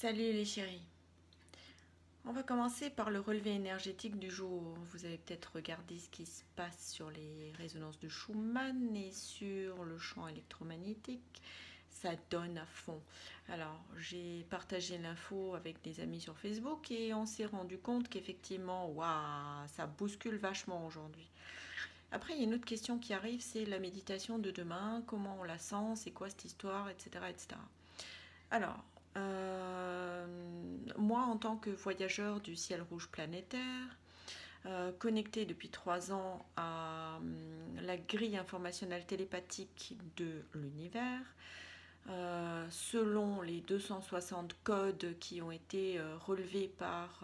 Salut les chéris. On va commencer par le relevé énergétique du jour. Vous avez peut-être regardé ce qui se passe sur les résonances de Schumann et sur le champ électromagnétique. Ça donne à fond. Alors, j'ai partagé l'info avec des amis sur Facebook et on s'est rendu compte qu'effectivement, waouh, ça bouscule vachement aujourd'hui. Après, il y a une autre question qui arrive, c'est la méditation de demain. Comment on la sent? C'est quoi cette histoire? Etc. etc. Alors, moi, en tant que voyageur du ciel rouge planétaire, connecté depuis 3 ans à la grille informationnelle télépathique de l'univers, selon les 260 codes qui ont été relevés par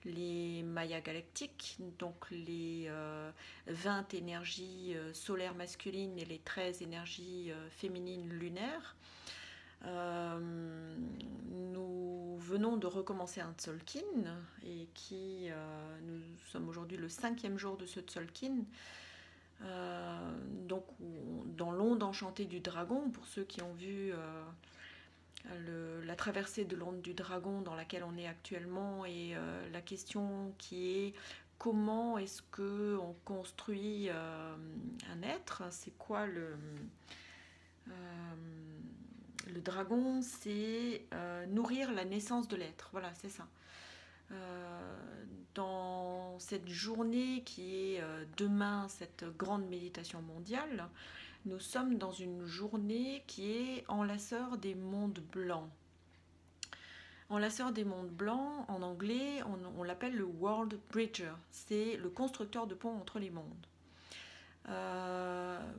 les Mayas galactiques, donc les 20 énergies solaires masculines et les 13 énergies féminines lunaires. Nous venons de recommencer un Tzolk'in et nous sommes aujourd'hui le 5e jour de ce Tzolk'in. Donc dans l'onde enchantée du dragon, pour ceux qui ont vu la traversée de l'onde du dragon dans laquelle on est actuellement, et la question qui est comment est-ce qu'on construit un être, c'est quoi le dragon, c'est nourrir la naissance de l'être. Voilà, c'est ça. Dans cette journée qui est demain, cette grande méditation mondiale, nous sommes dans une journée qui est enlaceur des mondes blancs. Enlaceur des mondes blancs, en anglais, on l'appelle le World Bridger. C'est le constructeur de ponts entre les mondes.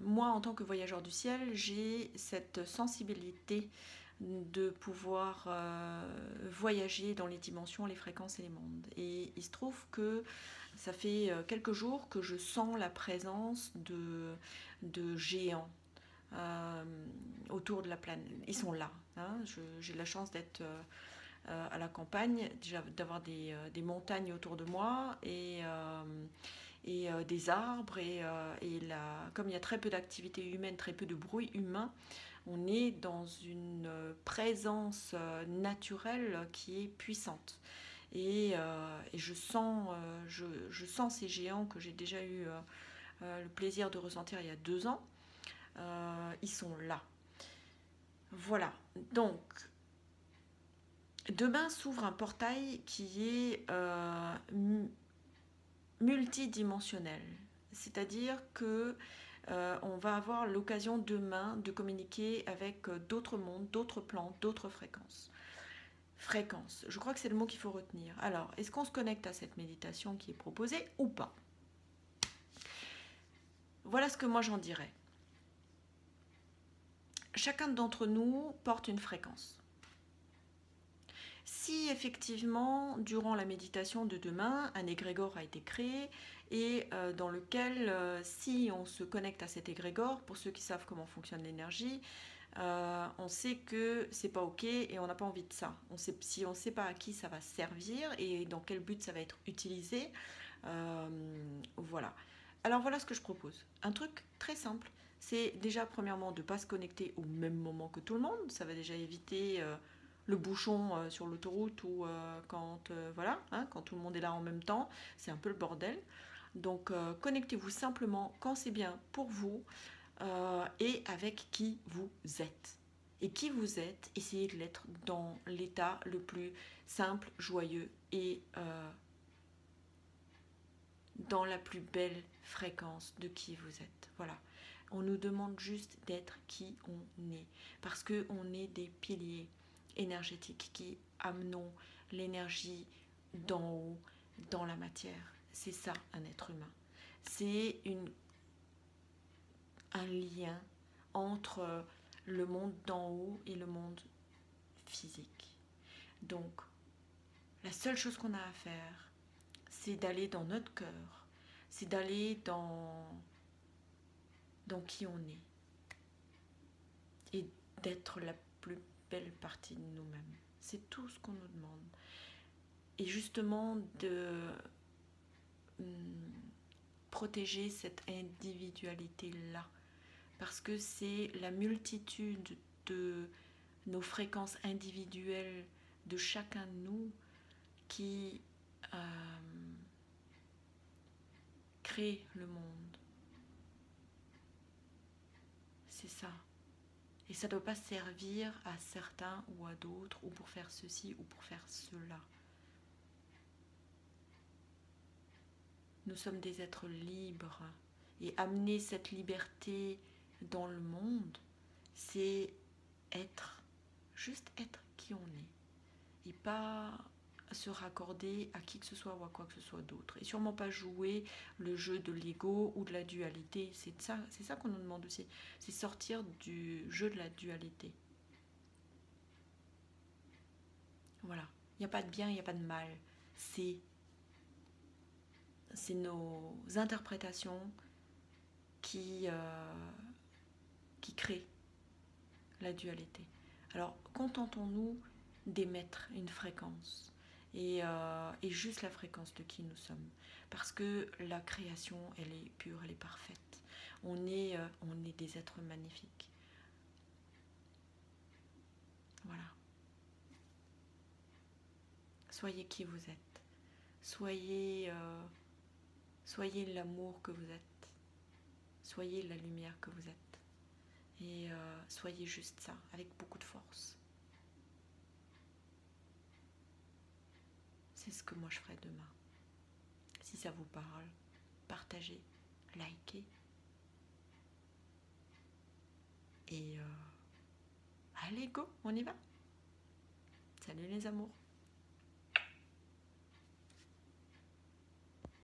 Moi, en tant que voyageur du ciel, j'ai cette sensibilité de pouvoir voyager dans les dimensions, les fréquences et les mondes. Et il se trouve que ça fait quelques jours que je sens la présence de géants autour de la planète. Ils sont là. Hein. J'ai la chance d'être à la campagne, déjà d'avoir des montagnes autour de moi et des arbres comme il y a très peu d'activité humaine, très peu de bruit humain, on est dans une présence naturelle qui est puissante. Et je sens ces géants que j'ai déjà eu le plaisir de ressentir il y a 2 ans. Ils sont là. Voilà. Donc, demain s'ouvre un portail qui est multidimensionnel. C'est-à-dire que on va avoir l'occasion demain de communiquer avec d'autres mondes, d'autres plans, d'autres fréquences. Fréquence, je crois que c'est le mot qu'il faut retenir. Alors, est-ce qu'on se connecte à cette méditation qui est proposée ou pas? Voilà ce que moi j'en dirais. Chacun d'entre nous porte une fréquence. Si effectivement, durant la méditation de demain, un égrégore a été créé et dans lequel, si on se connecte à cet égrégore, pour ceux qui savent comment fonctionne l'énergie, on sait que c'est pas ok et on n'a pas envie de ça. Si on ne sait pas à qui ça va servir et dans quel but ça va être utilisé, voilà. Alors voilà ce que je propose. Un truc très simple, c'est déjà premièrement de ne pas se connecter au même moment que tout le monde. Ça va déjà éviter le bouchon sur l'autoroute ou voilà, hein, quand tout le monde est là en même temps, c'est un peu le bordel. Donc connectez-vous simplement quand c'est bien pour vous et avec qui vous êtes. Et qui vous êtes, essayez de l'être dans l'état le plus simple, joyeux et dans la plus belle fréquence de qui vous êtes. Voilà. On nous demande juste d'être qui on est. Parce qu'on est des piliers énergétiques qui amenons l'énergie d'en haut dans la matière. C'est ça un être humain. C'est un lien entre le monde d'en haut et le monde physique. Donc, la seule chose qu'on a à faire, c'est d'aller dans notre cœur, c'est d'aller dans qui on est et d'être la plus belle partie de nous-mêmes. C'est tout ce qu'on nous demande. Et justement de protéger cette individualité-là, parce que c'est la multitude de nos fréquences individuelles de chacun de nous qui crée le monde. C'est ça. Et ça ne doit pas servir à certains ou à d'autres, ou pour faire ceci ou pour faire cela. Nous sommes des êtres libres. Et amener cette liberté dans le monde, c'est être, juste être qui on est. Et pas se raccorder à qui que ce soit ou à quoi que ce soit d'autre. Et sûrement pas jouer le jeu de l'ego ou de la dualité. C'est ça qu'on nous demande aussi. C'est sortir du jeu de la dualité. Voilà. Il n'y a pas de bien, il n'y a pas de mal. C'est nos interprétations qui créent la dualité. Alors, contentons-nous d'émettre une fréquence et juste la fréquence de qui nous sommes. Parce que la création, elle est pure, elle est parfaite. On est des êtres magnifiques. Voilà. Soyez qui vous êtes. Soyez l'amour que vous êtes. Soyez la lumière que vous êtes. Et soyez juste ça, avec beaucoup de force. C'est ce que moi je ferai demain. Si ça vous parle, partagez, likez. Et allez, go, on y va. Salut les amours.